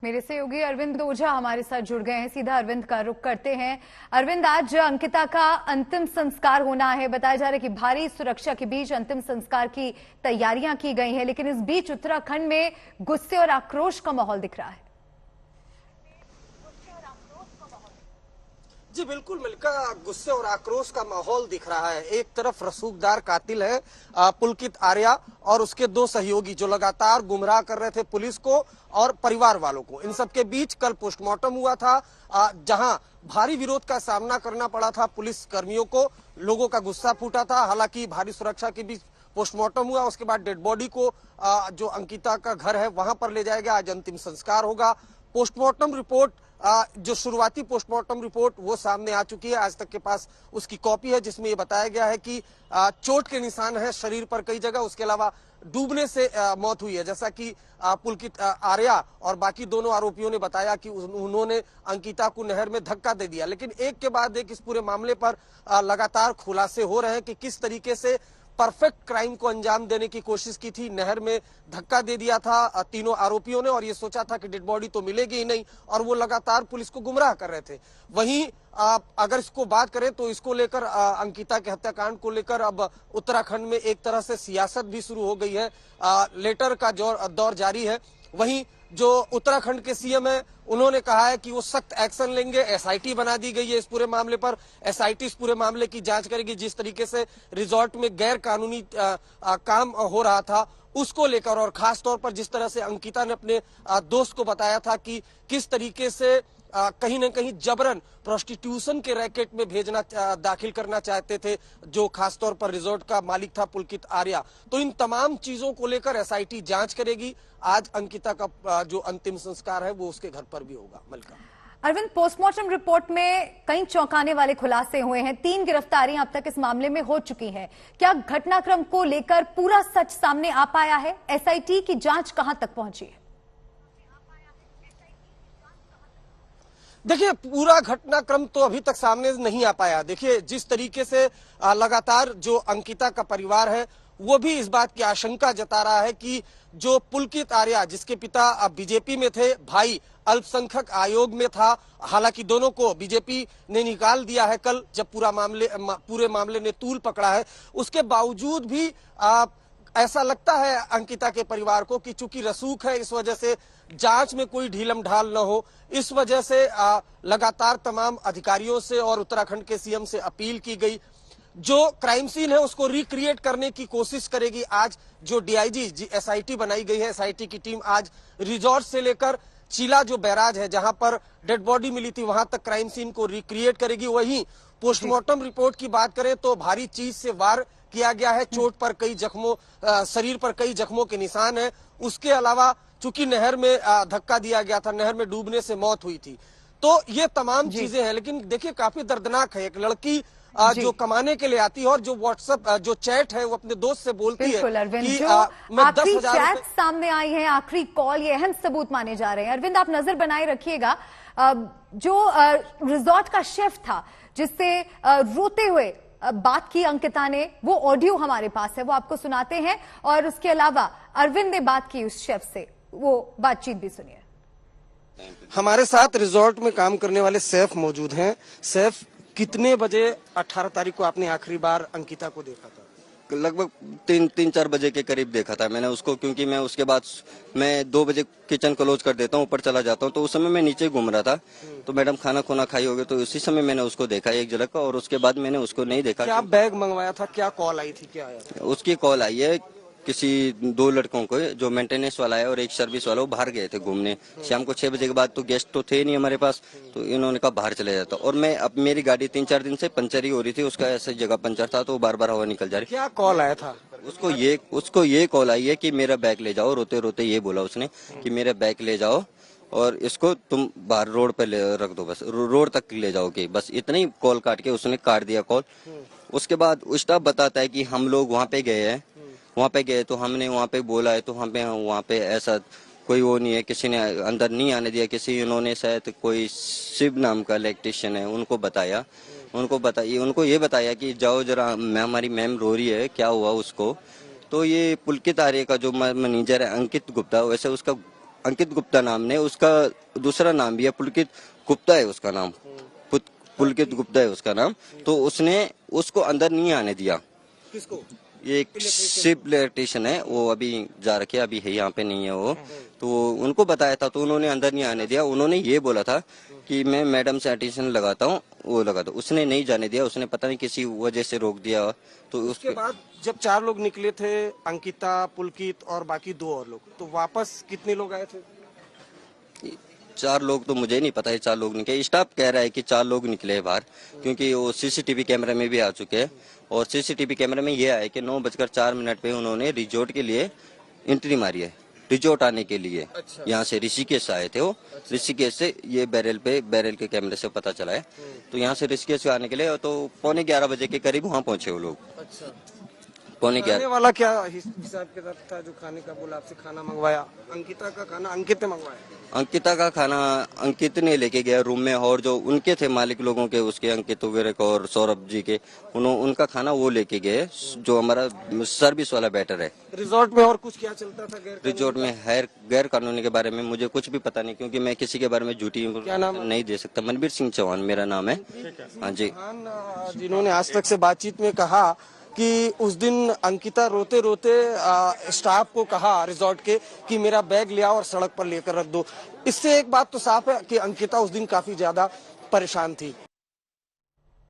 मेरे सहयोगी अरविंद ओझा हमारे साथ जुड़ गए हैं। सीधा अरविंद का रुख करते हैं। अरविंद, आज अंकिता का अंतिम संस्कार होना है। बताया जा रहा है कि भारी सुरक्षा के बीच अंतिम संस्कार की तैयारियां की गई हैं, लेकिन इस बीच उत्तराखंड में गुस्से और आक्रोश का माहौल दिख रहा है। जी बिल्कुल मिल्का, गुस्से और आक्रोश का माहौल दिख रहा है। एक तरफ रसूखदार कातिल है पुलकित आर्या और उसके दो सहयोगी जो लगातार गुमराह कर रहे थे पुलिस को और परिवार वालों को। इन सबके बीच कल पोस्टमार्टम हुआ था जहां भारी विरोध का सामना करना पड़ा था पुलिस कर्मियों को। लोगों का गुस्सा फूटा था। हालांकि भारी सुरक्षा के बीच पोस्टमार्टम हुआ, उसके बाद डेड बॉडी को जो अंकिता का घर है वहां पर ले जाया गया। आज अंतिम संस्कार होगा। पोस्टमार्टम रिपोर्ट जो शुरुआती पोस्टमार्टम रिपोर्ट वो सामने आ चुकी है। आज तक के पास उसकी कॉपी है जिसमें ये बताया गया है कि चोट के निशान है शरीर पर कई जगह। उसके अलावा डूबने से मौत हुई है, जैसा कि पुलकित आर्या और बाकी दोनों आरोपियों ने बताया कि उन्होंने अंकिता को नहर में धक्का दे दिया। लेकिन एक के बाद एक इस पूरे मामले पर लगातार खुलासे हो रहे हैं कि किस तरीके से परफेक्ट क्राइम को अंजाम देने की कोशिश की थी। नहर में धक्का दे दिया था तीनों आरोपियों ने और ये सोचा था कि डेड बॉडी तो मिलेगी ही नहीं, और वो लगातार पुलिस को गुमराह कर रहे थे। वहीं अगर इसको बात करें तो इसको लेकर अंकिता के हत्याकांड को लेकर अब उत्तराखंड में एक तरह से सियासत भी शुरू हो गई है। लेटर का दौर जारी है। वहीं जो उत्तराखंड के सीएम है उन्होंने कहा है कि वो सख्त एक्शन लेंगे। एसआईटी बना दी गई है इस पूरे मामले पर। एसआईटी इस पूरे मामले की जांच करेगी। जिस तरीके से रिजॉर्ट में गैर कानूनी काम हो रहा था उसको लेकर, और खास तौर पर जिस तरह से अंकिता ने अपने दोस्त को बताया था कि किस तरीके से कहीं न कहीं जबरन प्रोस्टिट्यूशन के रैकेट में भेजना दाखिल करना चाहते थे जो खासतौर पर रिजॉर्ट का मालिक था पुलकित आर्या। तो इन तमाम चीजों को लेकर एसआईटी जांच करेगी। आज अंकिता का जो अंतिम संस्कार है वो उसके घर पर भी होगा। मलका अरविंद, पोस्टमार्टम रिपोर्ट में कई चौंकाने वाले खुलासे हुए हैं। 3 गिरफ्तारियां अब तक इस मामले में हो चुकी हैं। क्या घटनाक्रम को लेकर पूरा सच सामने आ पाया है? एसआईटी की जांच कहां तक पहुंची है? देखिए, पूरा घटनाक्रम तो अभी तक सामने नहीं आ पाया। देखिए, जिस तरीके से लगातार जो अंकिता का परिवार है वो भी इस बात की आशंका जता रहा है कि जो पुलकित आर्या जिसके पिता बीजेपी में थे, भाई अल्पसंख्यक आयोग में था। हालांकि दोनों को बीजेपी ने निकाल दिया है कल जब पूरे मामले ने तूल पकड़ा है। उसके बावजूद भी ऐसा लगता है अंकिता के परिवार को कि चूंकि रसूख है इस वजह से जांच में कोई ढीलम ढाल न हो। इस वजह से लगातार तमाम अधिकारियों से और उत्तराखंड के सीएम से अपील की गई। जो क्राइम सीन है उसको रिक्रिएट करने की कोशिश करेगी। आज जो डीआईजी एसआईटी बनाई गई है, एसआईटी की टीम आज रिजॉर्ट से लेकर चिला जो बैराज है जहां पर डेड बॉडी मिली थी वहां तक क्राइम सीन को रिक्रिएट करेगी। वहीं पोस्टमार्टम रिपोर्ट की बात करें तो भारी चीज से वार किया गया है। चोट पर कई जख्मों, शरीर पर कई जख्मों के निशान है। उसके अलावा चूंकि नहर में धक्का दिया गया था, नहर में डूबने से मौत हुई थी। तो ये तमाम चीजें हैं। लेकिन देखिए, काफी दर्दनाक है। एक लड़की जो कमाने के लिए आती है और जो व्हाट्सएप जो चैट है वो अपने दोस्त से बोलती है कि मैं 10,000 चैट सामने आई है, आखिरी कॉल, ये अहम सबूत माने जा रहे हैं। अरविंद, आप नजर बनाए रखिएगा। जो रिजॉर्ट का शेफ था जिससे रोते हुए बात की अंकिता ने, वो ऑडियो हमारे पास है, वो आपको सुनाते हैं। और उसके अलावा अरविंद ने बात की उस शेफ से, वो बातचीत भी सुनिए। हमारे साथ रिजॉर्ट में काम करने वाले सैफ मौजूद हैं। सैफ, कितने बजे 18 तारीख को आपने आखिरी बार अंकिता को देखा था? लगभग 3-4 बजे के करीब देखा था मैंने उसको, क्योंकि मैं उसके बाद मैं 2 बजे किचन क्लोज कर देता हूँ, ऊपर चला जाता हूँ। तो उस समय मैं नीचे घूम रहा था, तो मैडम खाना खोना खाई होगी, तो उसी समय मैंने उसको देखा एक झलक, और उसके बाद मैंने उसको नहीं देखा। क्या बैग मंगवाया था? क्या कॉल आई थी? क्या आया था? उसकी कॉल आई है किसी 2 लड़कों को, जो मेंटेनेंस वाला है और एक सर्विस वाला, वो बाहर गए थे घूमने। शाम को 6 बजे के बाद तो गेस्ट तो थे नहीं हमारे पास, तो इन्होंने कहा बाहर चले जाता। और मैं अब मेरी गाड़ी 3-4 दिन से पंचर ही हो रही थी, उसका ऐसे जगह पंचर था तो बार बार हवा निकल जा रही। क्या कॉल आया था? उसको ये कॉल आई है कि मेरा बैग ले जाओ। रोते रोते ये बोला उसने कि मेरा बैग ले जाओ और इसको तुम बाहर रोड पे रख दो, बस रोड तक ले जाओगे, बस इतना ही कॉल काट के उसने काट दिया कॉल। उसके बाद स्टाफ बताता है कि हम लोग वहाँ पे गए हैं, वहाँ पे गए तो हमने वहाँ पे बोला है, तो वहाँ पे ऐसा कोई वो नहीं है, किसी ने अंदर नहीं आने दिया। उन्होंने शायद कोई शिव नाम का इलेक्ट्रिशियन है, उनको ये बताया कि जाओ जरा, हमारी मैम रो रही है, क्या हुआ उसको। तो ये पुलकित आर्य का जो मैनेजर है अंकित गुप्ता, वैसे उसका अंकित गुप्ता नाम ने, उसका दूसरा नाम भी है पुलकित गुप्ता है उसका नाम, पुलकित गुप्ता है उसका नाम। तो उसने उसको अंदर नहीं आने दिया। किसको? ये एक शिप इलेक्ट्रिशियन है, वो अभी जा रखे, अभी है यहाँ पे नहीं है वो। तो उनको बताया था तो उन्होंने अंदर नहीं आने दिया। उन्होंने ये बोला था कि मैं मैडम से अटेंशन लगाता हूँ, वो लगाता, उसने नहीं जाने दिया। उसने पता नहीं किसी वजह से रोक दिया। तो उसके बाद जब 4 लोग निकले थे, अंकिता, पुलकित और बाकी 2 और लोग, तो वापस कितने लोग आए थे? 4 लोग तो मुझे नहीं पता है, 4 लोग निकले। स्टाफ कह रहा है कि 4 लोग निकले हैं बाहर, क्योंकि वो सीसीटीवी कैमरे में भी आ चुके हैं। और सीसीटीवी कैमरे में ये आया कि 9:04 पे उन्होंने रिजॉर्ट के लिए एंट्री मारी है, रिजॉर्ट आने के लिए। अच्छा। यहाँ से ऋषिकेश आए थे वो। ऋषिकेश से ये बैरल के कैमरे से पता चला है। तो यहाँ से ऋषिकेश आने के लिए तो 11:15 के करीब वहाँ पहुंचे वो लोग। अच्छा। 11:15 खाने वाला क्या हिसाब किताब था जो खाने का बोला, आपसे खाना मंगवाया? अंकिता का खाना अंकित ने मंगवाया? अंकिता का खाना अंकित ने लेके गया रूम में, और जो उनके थे मालिक लोगों के, उसके अंकित वगैरह को और सौरभ जी के, उनका खाना वो लेके गए, जो हमारा सर्विस वाला बैटर है। रिजॉर्ट में और कुछ क्या चलता था रिजॉर्ट में गैर कानूनी के बारे में मुझे कुछ भी पता नहीं, क्योंकि मैं किसी के बारे में झूठी नहीं दे सकता। मनबीर सिंह चौहान मेरा नाम है। हाँ जी। जिन्होंने आज तक से बातचीत में कहा कि उस दिन अंकिता रोते रोते स्टाफ को कहा रिजॉर्ट के कि मेरा बैग ले आओ और सड़क पर लेकर रख दो। इससे एक बात तो साफ है कि अंकिता उस दिन काफी ज्यादा परेशान थी।